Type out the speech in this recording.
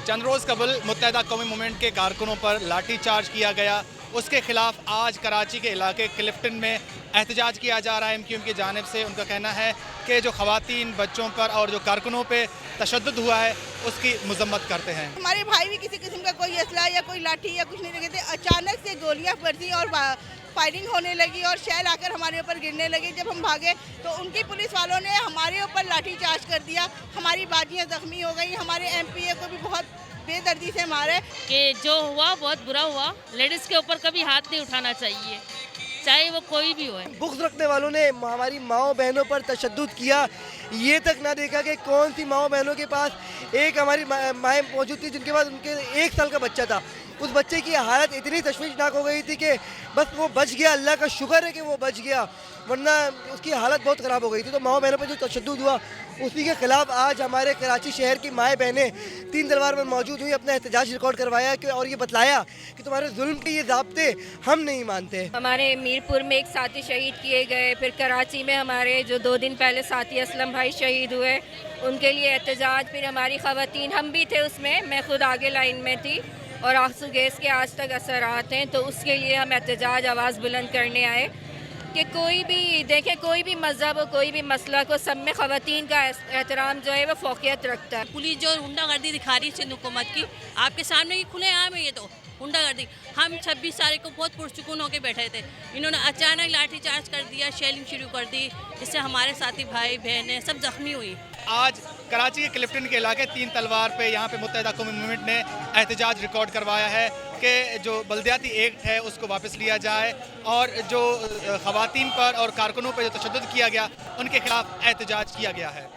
चंद रोज़ कबल मुत्तहिदा कौमी मूवमेंट के कारकुनों पर लाठी चार्ज किया गया, उसके खिलाफ आज कराची के इलाके क्लिफ्टन में एहतजाज किया जा रहा है। MQM की जानिब से उनका कहना है कि जो ख़वातीन, बच्चों पर और जो कारकुनों पे तशद्दुद हुआ है उसकी मजम्मत करते हैं। हमारे भाई भी किसी किस्म का कोई असला या कोई लाठी या कुछ नहीं लगे थे, अचानक से गोलियां बरसी और फायरिंग होने लगी और शैल आकर हमारे ऊपर गिरने लगी। जब हम भागे तो उनकी पुलिस वालों ने हमारे ऊपर लाठी चार्ज कर दिया, हमारी बाजियां जख्मी हो गई, हमारे MPA को भी बहुत बेदर्दी से मारे। कि जो हुआ बहुत बुरा हुआ, लेडीज़ के ऊपर कभी हाथ नहीं उठाना चाहिए, चाहे वो कोई भी हो। बुग़्ज़ रखने वालों ने हमारी माओ बहनों पर तशद्दुद किया, ये तक ना देखा कि कौन सी माओ बहनों के पास एक हमारी माएँ मौजूद थी जिनके पास उनके 1 साल का बच्चा था। उस बच्चे की हालत इतनी तशवीशनाक हो गई थी कि बस वो बच गया, अल्लाह का शुक्र है कि वो बच गया, वरना उसकी हालत बहुत ख़राब हो गई थी। तो माओ बहनों पर जो तशद्दुद हुआ उसी के ख़िलाफ़ आज हमारे कराची शहर की माएँ बहनें 3 दरबार में मौजूद हुई, अपना एहतजाज रिकॉर्ड करवाया कि और ये बतलाया कि तुम्हारे जुल्म के ये ज़ाब्ते हम नहीं मानते। हमारे मीरपुर में एक साथी शहीद किए गए, फिर कराची में हमारे जो 2 दिन पहले साथी असलम भाई शहीद हुए, उनके लिए एहतजाज। फिर हमारी ख़वातीन, हम भी थे उसमें, मैं खुद आगे लाइन में थी, और आंसू गैस के आज तक असरात हैं, तो उसके लिए हम एहतजाज आवाज़ बुलंद करने आए कि कोई भी देखे, कोई भी मज़हब हो, कोई भी मसला को, सब में ख़वातीन का एहतराम जो है वो फ़ौक़ियत रखता है। पुलिस जो गुंडागर्दी दिखा रही है सिंध हुकूमत की, आपके सामने ही खुले आम है ये तो गुंडागर्दी। हम 26 तारीख को बहुत पुरसुकून होकर बैठे थे, इन्होंने अचानक लाठी चार्ज कर दिया, शेलिंग शुरू कर दी, जिससे हमारे साथी भाई बहनें सब जख्मी हुई। आज कराची के क्लिफ्टन के इलाके 3 तलवार पे यहाँ पे मुत्तहिदा कौमी मूवमेंट ने एहतजाज रिकॉर्ड करवाया है कि जो बल्दियाती एक्ट है उसको वापस लिया जाए और जो ख़वातीन पर और कारकुनों पर जो तशद्दुद किया गया उनके खिलाफ एहतजाज किया गया है।